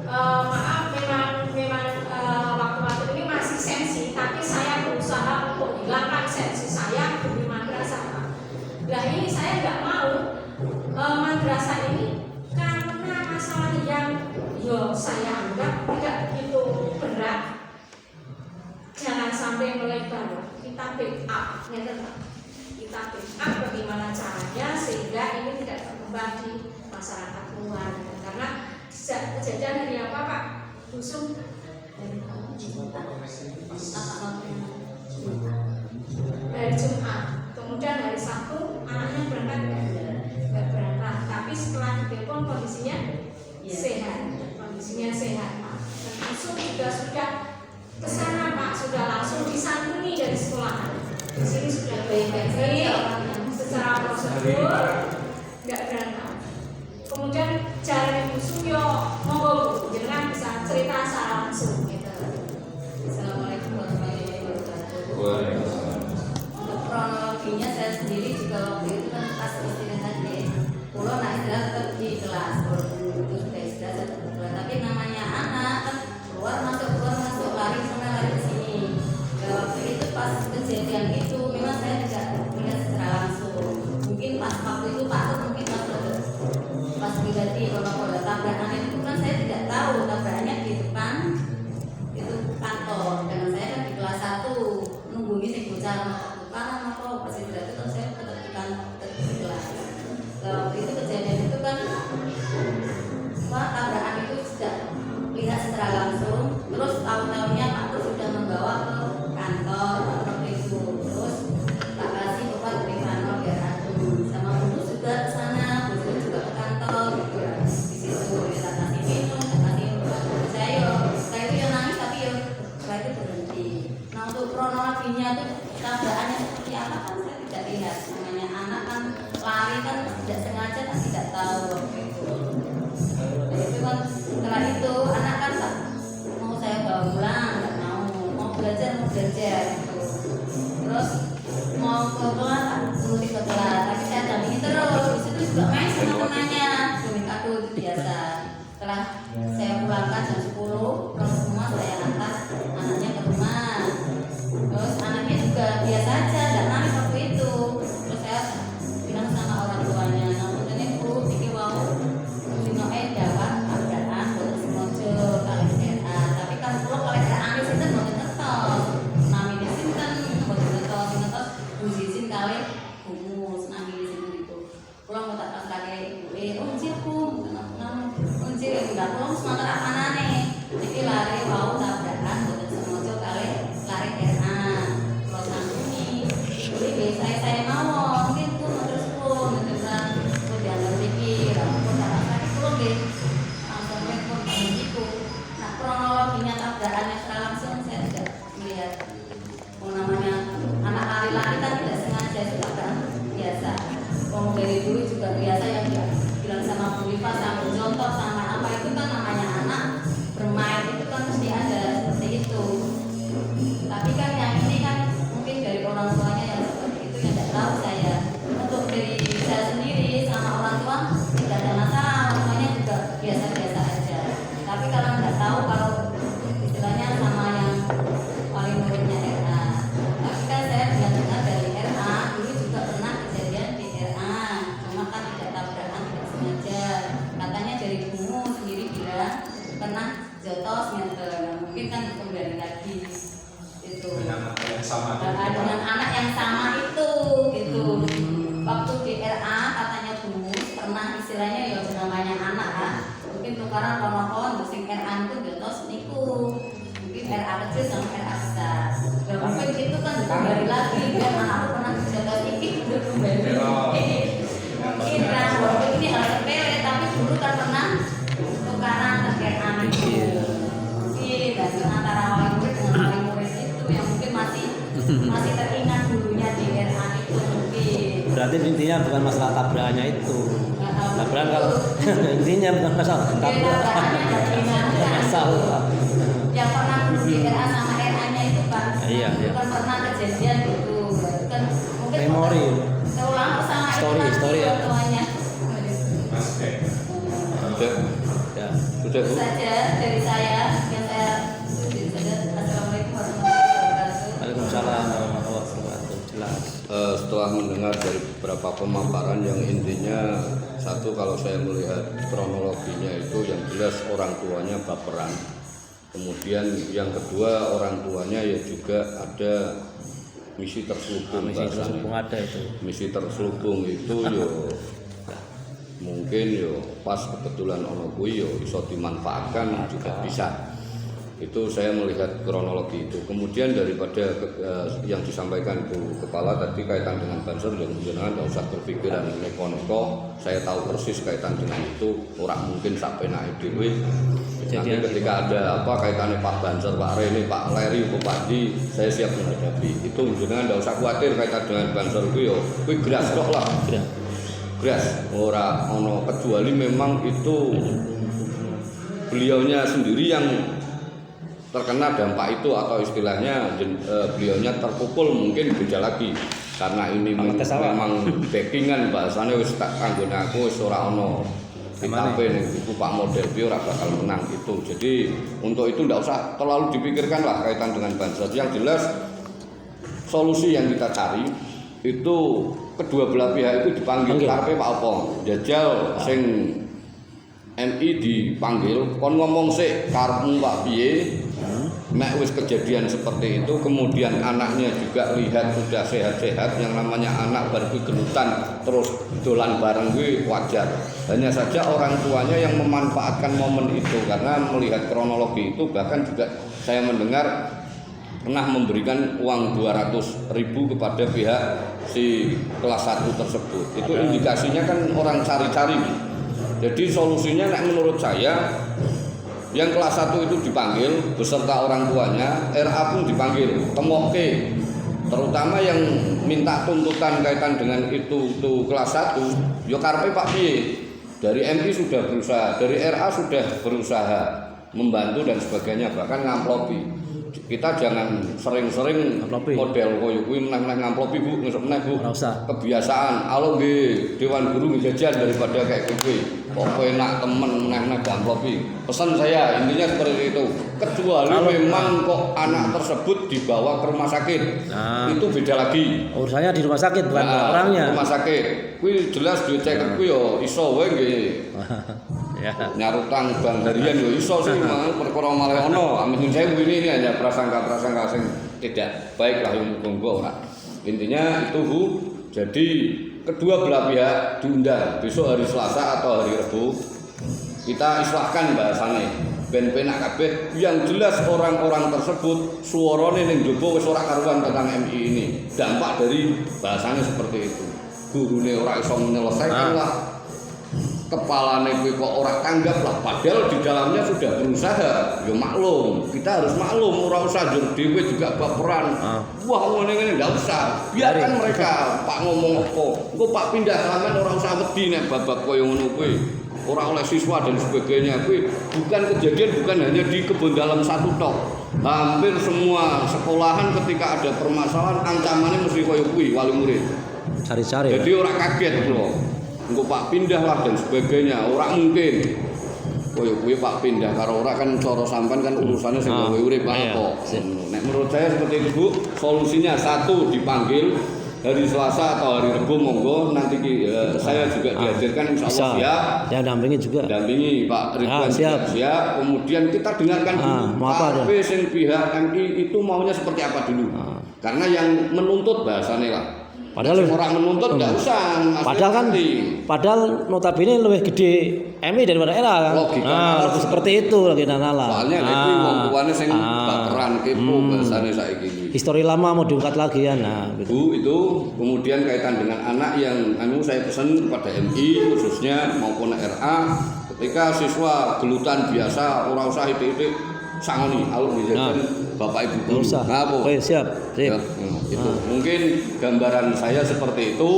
Speaker 2: Maaf memang waktu-waktu ini masih sensi, tapi saya berusaha untuk hilangkan sensi saya di madrasah Pak. Nah ini saya nggak mau madrasah ini karena masalah yang saya anggap tidak begitu berat, jangan sampai melebar. Kita backup, kita backup bagaimana caranya sehingga ini tidak berkembang di masyarakat luar. Karena kejadian dari apa Pak? Busung dari Jumat, kemudian hari Sabtu anaknya berangkat nggak berangkat, tapi setelah ditelepon kondisinya sehat, Pak. Dan Busung juga sudah ke sana Pak, sudah langsung disantuni dari sekolahan. Di sini sudah baik-baik secara prosedur, nggak berangkat. Kemudian jalan Busung yo monggo Bu, jangan bisa cerita secara langsung gitu.
Speaker 5: Assalamualaikum warahmatullahi wabarakatuh. Untuk kronologinya saya sendiri juga waktu itu kan pas istirahat ya, pulau nak istirahat tetap di kelas, itu sudah istirahat tetap di kelas. Tapi namanya anak kan keluar masuk lari sana lari ke sini. Dan waktu itu pas kejadian itu memang saya tidak melihat secara langsung. Mungkin pas waktu itu Pak mungkin pas pribadi kalau tabrakan itu kan saya tidak tahu tabrakannya di depan itu kantor, dan saya kan di kelas 1 nunggu ini bocah kanan atau pas istirahat itu saya tetap di kantor di kelas. Waktu itu kejadian itu kan tabrakan itu sudah lihat secara langsung, terus tahu-tahunya Pak Pur sudah membawa ke kantor waktu itu, terus tak kasih obat di kantor biar aduh sama Bu juga ke sana, Bu juga ke kantor gitu ya. Di situ ya tak kasih minum, tak kasih saya setelah itu ya nangis tapi ya setelah itu berhenti. Nah untuk kronologinya itu tabrakannya seperti apa kan saya tidak lihat, namanya anak kan lari kan tidak sengaja kan tidak tahu waktu itu. Nah, itu kan setelah itu anak kan tak mau saya bawa pulang, nggak mau belajar gitu. Terus mau ke kelas tak nuruti ke kelas, tapi saya dampingi terus. Di situ juga main sama temannya, beli kado itu biasa. Setelah saya pulangkan jam 10, kalau semua saya antar anaknya ke rumah. Terus anaknya juga biasa aja, nggak nangis waktu itu. Terus saya bilang sama orang tuanya, namun ini Bu, ini mau dino dapat tabrakan buat semojo kalau DNA. Tapi kan kalau nangis itu mau ngetos, namanya sinten mau ngetos buzizin kali humus nangis itu. Pulang mau tak kali unjil Bu, unjil enggak pulang semangat amanane. Iki lari mau tabrakan buat semojo kali lari DNA. Kalau santuni, jadi saya mau mungkin Bu terus pun dengan kemudian berpikir, aku tak pulang deh langsung repot begitu. Nah kronologinya tabrakannya secara langsung saya tidak melihat. Namanya anak lari-lari kan tidak sengaja, itu tabrakan biasa. Dari dulu juga biasa yang bilang sama Bu Liva, sama contoh sama apa itu kan namanya anak tukaran kono-kono sing RA itu jotos niku. Mungkin RA kecil sama RA besar. Ya mungkin itu kan kembali lagi biar anakku pernah dijotos iki kembali. Mungkin kan walaupun ini hal sepele tapi dulu kan pernah tukaran RA itu. Mungkin dan antara wali murid dengan wali murid itu yang mungkin masih teringat dulunya di RA itu mungkin.
Speaker 1: Berarti intinya bukan masalah tabrakannya itu. Tabrakan kalau intinya bukan masalah tabrakan. Masalah.
Speaker 5: Yang pernah dulu di RA sama RA-nya itu kan.
Speaker 1: Iya.
Speaker 5: Bukan pernah kejadian gitu. Berarti kan mungkin
Speaker 1: Memori.
Speaker 5: Seulang sama
Speaker 1: Story ya.
Speaker 5: tuanya.
Speaker 3: Ya.
Speaker 5: Itu saja dari saya yang saya tuju saja. Assalamualaikum warahmatullahi wabarakatuh.
Speaker 1: Waalaikumsalam warahmatullahi wabarakatuh. Jelas.
Speaker 3: Setelah mendengar dari beberapa pemaparan yang intinya satu, kalau saya melihat kronologinya itu yang jelas orang tuanya baperan. Kemudian yang kedua orang tuanya ya juga ada misi terselubung.
Speaker 1: Misi terselubung ada itu.
Speaker 3: Misi terselubung itu yo mungkin yo pas kebetulan ono kuwi yo iso dimanfaatkan juga bisa. Itu saya melihat kronologi itu. Kemudian daripada yang disampaikan Bu Kepala tadi kaitan dengan banser dan jenengan tidak usah berpikiran neko-neko. Saya tahu persis kaitan dengan itu. Orang mungkin sampai naik dewe. Nanti ketika ada apa kaitannya Pak Banser, Pak Rene, Pak Leri, Pak Di, saya siap menghadapi. Itu jenengan tidak usah khawatir kaitan dengan banser itu yo. Kuwi gras kok lah. Gras. Ora ono kecuali memang itu beliaunya sendiri yang terkena dampak itu atau istilahnya beliaunya terpukul mungkin beda lagi karena ini memang backingan bahasanya wis tak kanggone aku wis ora ono ditape ning iku Pak model piye ora bakal menang itu. Jadi untuk itu ndak usah terlalu dipikirkan lah kaitan dengan bansos. Yang jelas solusi yang kita cari itu kedua belah pihak itu dipanggil karepe Pak Opong jajal sing MI dipanggil kon ngomong sik karepmu Pak piye. Nek wis kejadian seperti itu kemudian anaknya juga lihat sudah sehat-sehat, yang namanya anak baru genutan terus dolan bareng gue wajar. Hanya saja orang tuanya yang memanfaatkan momen itu karena melihat kronologi itu. Bahkan juga saya mendengar pernah memberikan uang 200.000 kepada pihak si kelas 1 tersebut. Itu indikasinya kan orang cari-cari. Jadi solusinya nek menurut saya yang kelas 1 itu dipanggil beserta orang tuanya, RA pun dipanggil, temoke. Terutama yang minta tuntutan kaitan dengan itu kelas 1, yo karepe Pak piye. Dari MI sudah berusaha, dari RA sudah berusaha membantu dan sebagainya, bahkan ngamplopi. Kita jangan sering-sering model koyo kuwi meneh-meneh ngamplopi Bu, ngesuk meneh Bu. Kebiasaan, alo nggih Dewan Guru jajan daripada kayak kuwi. Kok enak temen meneh-meneh ngamplopi. Pesan saya intinya seperti itu. Kecuali memang kok anak tersebut dibawa ke rumah sakit. Itu beda lagi.
Speaker 1: Urusannya di rumah sakit bukan orangnya.
Speaker 3: Rumah sakit. Kuwi jelas dicek kuwi yo iso wae nggih.
Speaker 1: Ya.
Speaker 3: Nyarutang bang harian yo iso sih mang perkara malah ono. Amin saya ini hanya prasangka-prasangka sing tidak baik lah yang monggo ora. Intinya itu Bu. Jadi kedua belah pihak diundang besok hari Selasa atau hari Rabu. Kita islahkan bahasane ben penak kabeh. Yang jelas orang-orang tersebut suarane ning njaba wis ora karuan tentang MI ini. Dampak dari bahasane seperti itu. Gurune ora iso menyelesaikan lah. Kepalane kuwi kok ora tanggap lah, padahal di dalamnya sudah berusaha. Ya maklum, kita harus maklum, ora usah jur dhewe juga baperan. Wah ngene-ngene ndak usah. Biarkan mereka Pak ngomong apa. Engko Pak pindah sampean ora usah wedi nek babak koyo ngono kuwi. Ora oleh siswa dan sebagainya kuwi bukan kejadian bukan hanya di Kebon Dalam 1 tok. Hampir semua sekolahan ketika ada permasalahan ancamannya mesti koyo kuwi wali murid.
Speaker 1: Cari-cari.
Speaker 3: Jadi ora kaget lho. Engko Pak pindah lah dan sebagainya, ora mungkin. Koyo kuwi Pak pindah karo ora kan cara sampean kan urusannya sing kowe urip kok. Nek menurut saya seperti itu Bu, solusinya satu dipanggil hari Selasa atau hari Rabu monggo nanti saya juga dihadirkan insyaallah siap.
Speaker 1: Ya dampingi juga.
Speaker 3: Dampingi Pak Ridwan siap. Kemudian kita dengarkan dulu apa sing pihak MI itu maunya seperti apa dulu. Karena yang menuntut bahasane lah
Speaker 1: Padahal
Speaker 3: orang menuntut nggak usah.
Speaker 1: Padahal kan, padahal notabene lebih gede MI daripada era kan.
Speaker 3: Logika
Speaker 1: Nah, seperti itu lagi nala.
Speaker 3: Soalnya iki wong tuane sing baperan kepo bahasane saiki iki.
Speaker 1: Histori lama mau diungkat lagi ya. Nah, gitu.
Speaker 3: Bu, itu kemudian kaitan dengan anak yang saya pesan kepada MI khususnya maupun RA, ketika siswa gelutan biasa ora usah titik sangoni alur dijajan Bapak Ibu guru.
Speaker 1: Usah.
Speaker 3: Nah, Bu.
Speaker 1: Oke, siap.
Speaker 3: Ya, itu mungkin gambaran saya seperti itu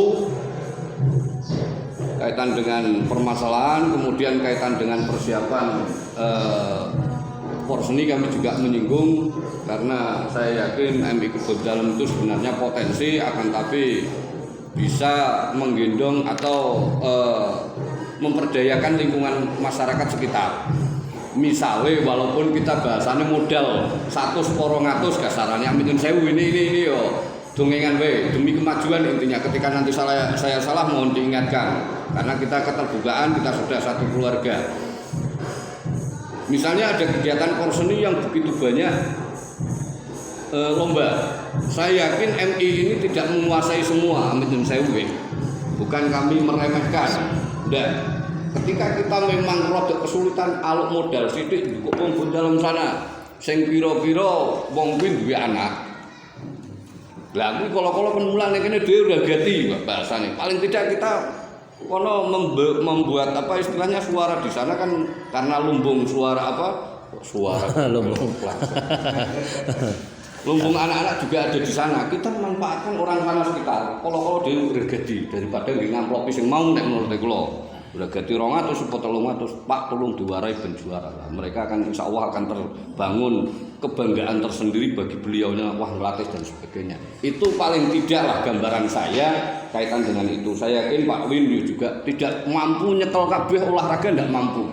Speaker 3: kaitan dengan permasalahan, kemudian kaitan dengan persiapan porseni kami juga menyinggung karena saya yakin MI Kebon Dalam itu sebenarnya potensi akan tapi bisa menggendong atau memperdayakan lingkungan masyarakat sekitar. Misalnya walaupun kita bahasannya modal 100 400 kasarannya amin sewu ini yo dongengan we demi kemajuan intinya ketika nanti saya salah mohon diingatkan karena kita keterbukaan kita sudah satu keluarga. Misalnya ada kegiatan porseni yang begitu banyak lomba, saya yakin MI ini tidak menguasai semua amin sewu bukan kami meremehkan dan ketika kita memang rodok kesulitan aluk modal sithik kok wong dalam sana sing pira-pira wong kuwi duwe anak. Lah kuwi kala-kala penmulang nek kene dhewe udah ganti bahasane. Paling tidak kita kono membuat apa istilahnya suara di sana kan karena lumbung suara apa? Suara
Speaker 1: Lumbung.
Speaker 3: Lumbung anak-anak juga ada di sana. Kita memanfaatkan orang sana sekitar. Kala-kala dhewe udah ganti daripada ngamplopi sing mau nek menurut kula. Udah ganti 200 apa 300 Pak tolong diwarai ben juara lah. Mereka akan insya Allah akan terbangun kebanggaan tersendiri bagi beliaunya wah ngelatih dan sebagainya. Itu paling tidak lah gambaran saya kaitan dengan itu. Saya yakin Pak Win juga tidak mampu nyekel kabeh olahraga tidak mampu.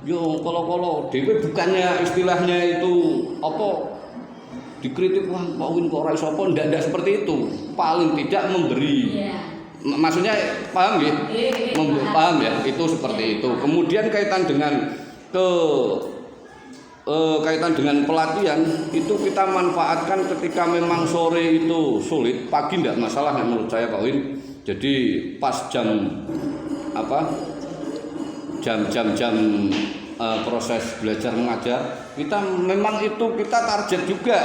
Speaker 3: Yo kalau dhewe bukannya istilahnya itu apa dikritik wah Pak Win kok ora iso apa ndak seperti itu. Paling tidak memberi. Maksudnya paham ya? Paham ya? Itu seperti itu. Kemudian kaitan dengan kaitan dengan pelatihan itu kita manfaatkan ketika memang sore itu sulit, pagi tidak masalah menurut saya Pak Win. Jadi pas jam proses belajar mengajar kita memang itu kita target juga.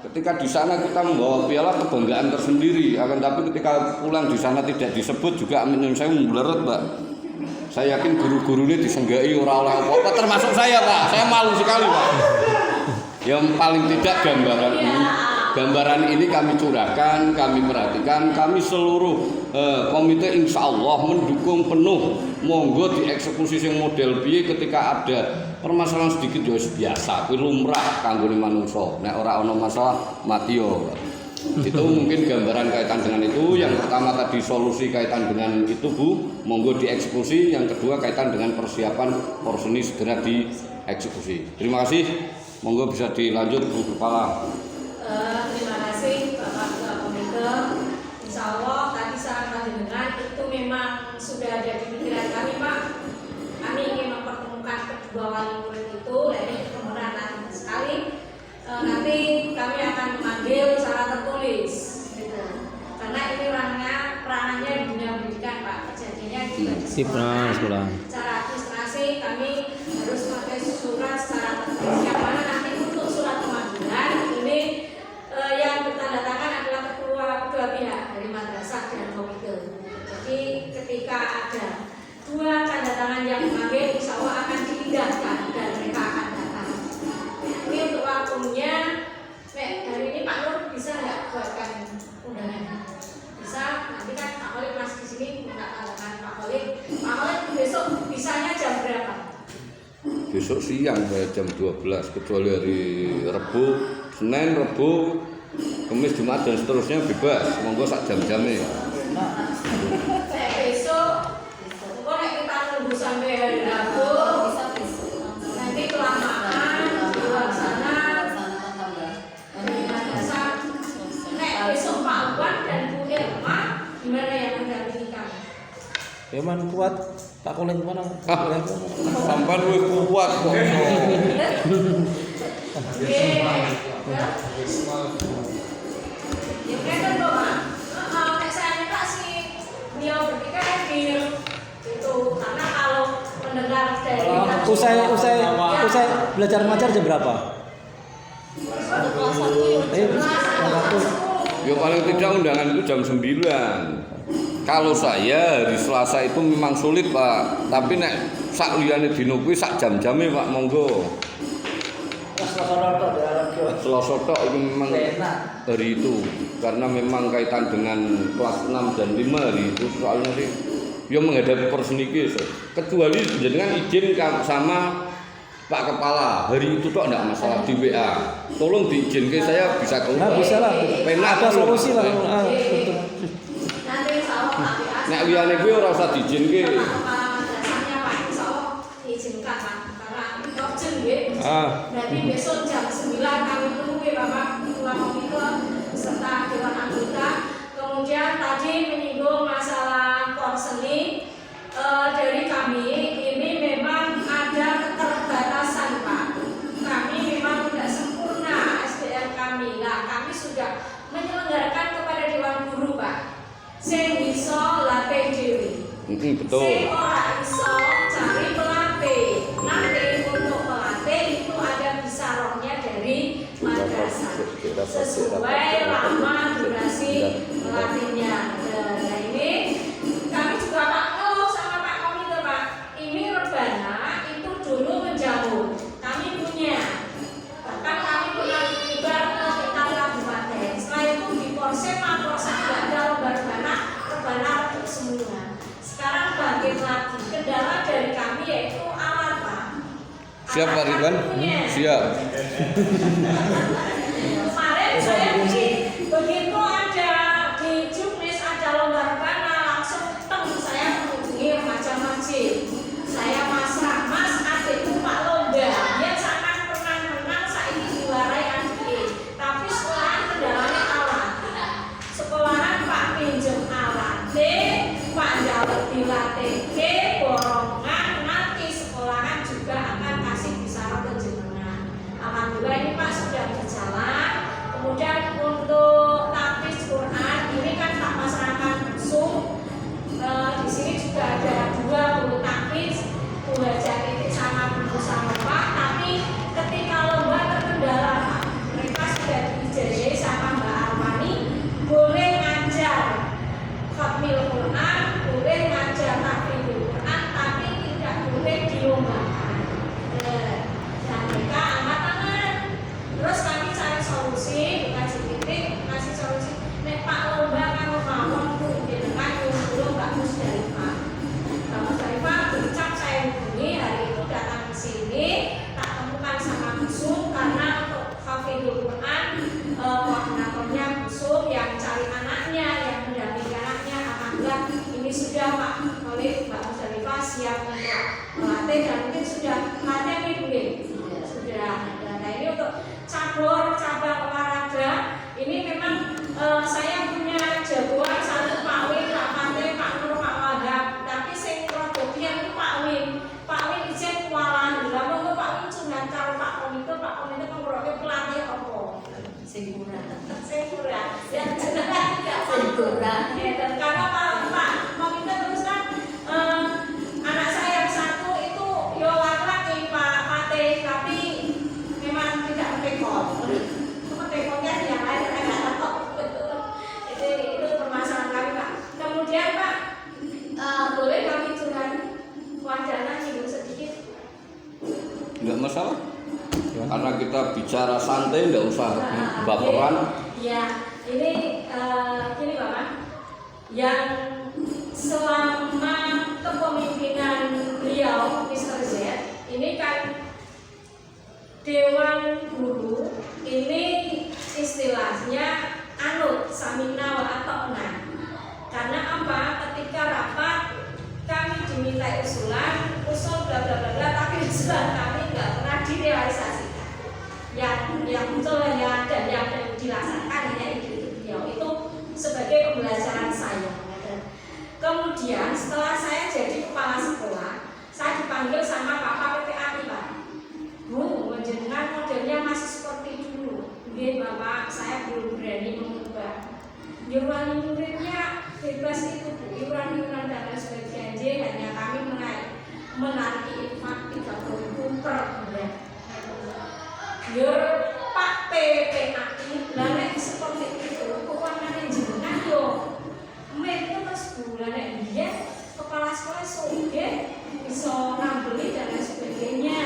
Speaker 3: Ketika di sana kita membawa piala kebanggaan tersendiri, akan tapi ketika pulang di sana tidak disebut juga amin saya membleret Pak. Saya yakin guru-guru ini disenggai orang-orang apa termasuk saya Pak. Saya malu sekali Pak. Yang paling tidak gambaran ini kami curahkan, kami perhatikan, kami seluruh komite insya Allah mendukung penuh. Monggo dieksekusi sing model piye ketika ada permasalahan sedikit ya biasa, kuwi lumrah kanggone manungsa. Nek ora ana masalah mati yo. Itu mungkin gambaran kaitan dengan itu. Yang pertama tadi solusi kaitan dengan itu Bu, monggo dieksekusi. Yang kedua kaitan dengan persiapan porseni segera dieksekusi. Terima kasih. Monggo bisa dilanjut Bu Kepala.
Speaker 2: Terima kasih Bapak Ketua Komite. Insya Allah tadi saat panjenengan itu memang sudah ada di pikiran kami Pak. Kami ingin mempertemukan kedua wali murid itu, ini kemudian sekali nanti kami akan memanggil secara tertulis, gitu. Karena ini peranannya di dunia pendidikan Pak, kejadiannya di sekolah. Secara administrasi kami harus pakai surat secara tertulis. Yang mana nanti untuk surat pemanggilan ini yang bertanda tangan adalah kedua pihak dari madrasah dan komite. Jadi ketika ada dua tanda tangan yang memanggil, insya Allah akan diindahkan dan mereka akan datang. Ini untuk waktunya, hari ini Pak Nur bisa nggak buatkan undangan? Bisa, nanti kan Pak Khalid masih di sini minta tanda tangan Pak Khalid. Pak Khalid besok bisanya jam berapa?
Speaker 3: Besok siang saya jam 12 kecuali hari Rabu, Senin, Rabu, Kamis, Jumat dan seterusnya bebas. Monggo sak jam-jamnya.
Speaker 2: Besok kita nunggu sampai hari Rabu, nanti kelamaan di luar sana. Besok Pak Wan dan Bu Irma gimana yang mendampingi kami?
Speaker 1: Irman kuat, Pak Koleng mana?
Speaker 3: Sampan wis kuat kok.
Speaker 2: Ya kan Pak. hadir itu karena kalau mendengar dari
Speaker 1: Usai belajar mengajar jam berapa?
Speaker 3: Ya paling tidak undangan itu jam 9. Kalau saya hari Selasa itu memang sulit Pak, tapi nek sak liyane dina kuwi sak jam-jame Pak monggo. Selasa tok itu memang hari itu karena memang kaitan dengan kelas 6 dan 5 hari itu soalnya sih ya menghadapi perseniki kecuali jenengan izin sama Pak Kepala hari itu tok enggak masalah di WA tolong diizinkan saya bisa keluar
Speaker 1: Nah, bisa lah.
Speaker 3: penak
Speaker 1: Ada solusi lah.
Speaker 2: nanti insya Allah
Speaker 3: nek liyane kuwi ora usah diizinke
Speaker 2: madrasahnya Pak insya Allah diizinkan Pak karena urgent gitu. Berarti besok jam 9 kami tunggu ya Bapak Ketua Komite serta Dewan Anggota. Kemudian tadi menyinggung masalah porseni dari kami ini memang ada keterbatasan Pak. Kami memang tidak sempurna SDM kami. Nah kami sudah menyelenggarakan kepada Dewan Guru Pak. Sing iso latih dhewe.
Speaker 3: betul.
Speaker 2: Sing ora iso cari pelatih. Nanti untuk pelatih itu ada bisarohnya dari madrasah sesuai lama durasi pelatihnya. Nah ini kami juga Pak ngeluh sama Pak Komite Pak. Ini rebana itu dulu menjauh. Kami punya. Bahkan kami pernah dikibar ke sekitar kabupaten. Setelah itu di Porsema nggak ada rebana redup semua. Sekarang bangkit lagi. Kendala dari kami yaitu alat Pak.
Speaker 3: Siap Pak Ridwan? Siap.
Speaker 2: Kemarin saya begitu ada di Juknis ada lomba rebana langsung saya menghubungi remaja masjid. Saya masrah, Mas adikku Pak lomba. Dia sangat pernah menang saat ini diwarai adik. Tapi sekolahan kendalanya alat. Sekolahan Pak pinjem alat. Pak jawab dilatih. Borongan nanti sekolahan juga akan kasih bisaroh ke jenengan. Alhamdulillah ini Pak sudah berjalan. Kemudian untuk tahfiz Quran ini kan tak masyarakat Zoom. Di sini juga ada 2 tahfiz, Bu Haja Titik sama Bu sama Pak. Tapi ketika lomba terkendala Pak, mereka sudah diijazah sama Mbak Arwani boleh ngajar khatmil Quran, boleh ngajar tahfidzul Quran, tapi tidak boleh dilombakan. Dan mereka angkat-angkat. Terus kami cari solusi, dikasih titik, kasih solusi. Nek Pak lomba kan mawon Bu, dengan dulu Mbak Musdalifah. Mbak Musdalifah berucap saya hubungi hari itu datang ke sini, tak temukan sama Busum karena untuk hafidul Quran koordinatornya Busum yang cari anaknya, yang mendampingi anaknya. Alhamdulillah ini sudah Pak oleh Mbak Musdalifah siap untuk melatih dan mungkin sudah latihan nih Bu. Sudah. Nah ini untuk cabang olahraga ini memang saya punya jagoan satu Pak Win, Pak Fatih, Pak Nur, Pak Wahab. Tapi sing robotian itu Pak Win. Pak Win izin kualan. Lah monggo Pak Win curhat karo Pak Komite ngurake pelatih apa?
Speaker 5: Singkura.
Speaker 2: Ya jenengan
Speaker 5: Singkura.
Speaker 2: dan karena Pak Komite terus kan anak saya yang satu itu yo laki Pak Fatih tapi memang tidak tekon. Tekonnya yang lain saya nggak tahu. Itu permasalahan kami Pak. Kemudian Pak boleh kami curhat wacana singgung sedikit.
Speaker 3: Enggak masalah. Karena kita bicara santai, enggak usah baperan.
Speaker 2: Ya, ini gini Bapak, yang selama kepemimpinan beliau Mr. Z, ini kan Dewan Guru ini istilahnya anut samina wa atokna. Karena apa? Ketika rapat kami diminta usul bla bla bla, tapi usulan kami nggak pernah direalisasikan. Yang muncul hanya dan yang dilaksanakan hanya beliau itu sebagai pembelajaran saya. Kemudian setelah saya jadi kepala sekolah, saya dipanggil sama Pak PPAI Pak. Bu, jenengan modelnya masih seperti dulu. Nggih Bapak, saya belum berani mengubah. Iuran muridnya bebas itu Bu, iuran dan lain sebagainya. menarik infak 30.000 per bulan. Yo Pak PPAI, lah nek seperti itu keuangan jenengan yo men terus bulan dia kepala sekolah sugih bisa nambeli dan lain sebagainya.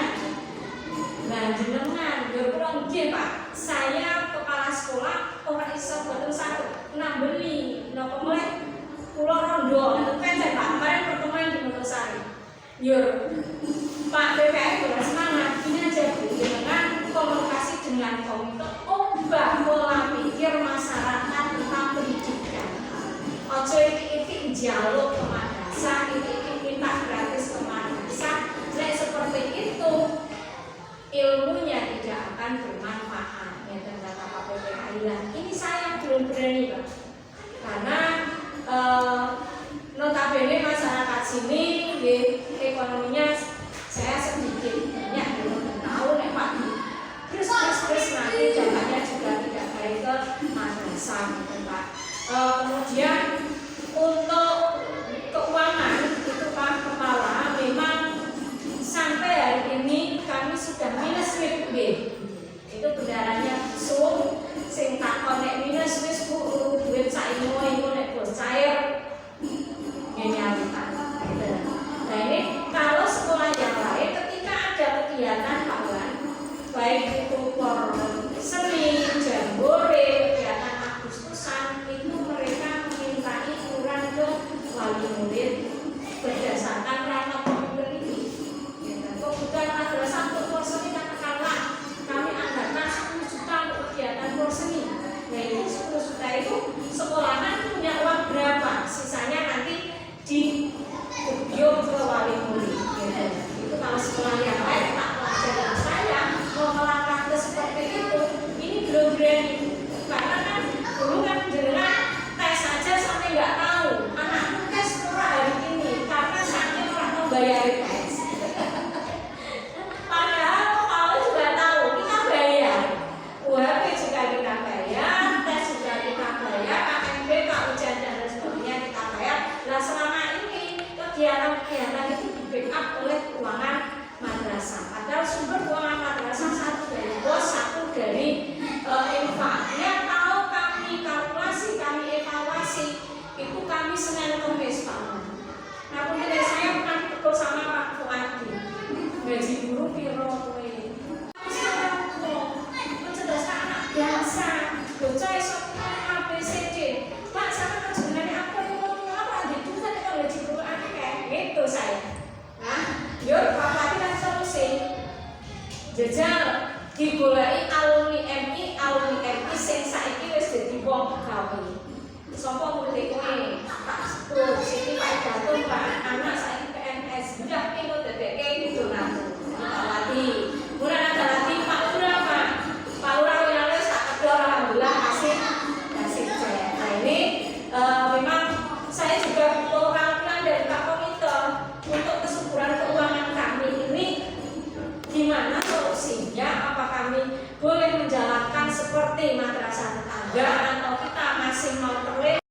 Speaker 2: Nah jenengan yo kurang nggih Pak, saya kepala sekolah ora iso boten saged nambeli napa mulai kula rondo anu pancen Pak kemarin pertemuan di Wonosari. Yo Pak BPI semangat ini aja dengan komunikasi dengan komite ubah pola pikir masyarakat tentang pendidikan. Ojo iki jaluk ke madrasah, iki minta gratis ke madrasah. Nek seperti itu ilmunya tidak akan bermanfaat. Ya dan kata Pak BPI lah. Ini saya belum berani Pak, karena notabene masyarakat sini ekonominya saya sedikit banyak belum tahu nek Pak terus nanti dampaknya juga tidak baik ke madrasah gitu Pak. Kemudian untuk keuangan itu Pak Kepala memang sampai hari ini kami sudah minus WIB. Itu bendarannya sum sing tak konek minus wis Bu duit saimo iku nek bos cair nyalikan. Nah ini kalau sekolah yang lain ketika ada kegiatan kawan baik itu seni, jambore, kegiatan Agustusan itu mereka memintai iuran ke wali murid berdasarkan rata populer ini. Kebutuhan madrasah untuk porseni katakanlah kami anggarkan 10 juta untuk kegiatan porseni. Nah ini 10 juta itu sekolahan punya uang berapa? Sisanya nanti di video ke wali murid. Itu kalau sekolah yang lain tak pelajaran saya mau melangkah ke seperti itu, ini belum berani karena kan dulu kan jenengan tes saja sampai nggak tahu anakku tes murah hari ini karena saking orang membayar tes. Padahal kalau juga tahu kita bayar, UHP juga kita bayar, tes juga kita bayar, KMP, ujian dan lain sebagainya kita bayar. Nah selama ini kegiatan-kegiatan itu di backup oleh keuangan madrasah. Padahal sumber keuangan madrasah satu dari bos, satu dari infaknya. Kalau kami kalkulasi, kami evaluasi, itu kami Senin Kamis Pak. Nah kemudian saya pernah ikut sama Pak Fuadi, gaji guru piro kowe. Mencerdaskan anak biasa, bocah esok ABCD. Pak sama kerjanya apa di tulisan kalau gaji guru akeh gitu saya. Nah, yuk Pak Fuadi kan solusi. Jajal digoleki alumni MI sing saiki wis dadi wong gawe. Sapa murid kowe? Tak sebut siki Pak Gatung Pak, anak saiki PNS. Udah ping kok dedekke gitu nang. Lagi. Kemudian ada lagi Pak Lurah Pak. Pak Lurah winane sak kedor alhamdulillah kasih cek. Nah ini memang saya juga butuh rangkuman dari Pak Komite untuk kesuburan keuangan kami ini gimana solusinya, apa kami boleh menjalankan seperti madrasah tetangga atau kita masih mau terlebih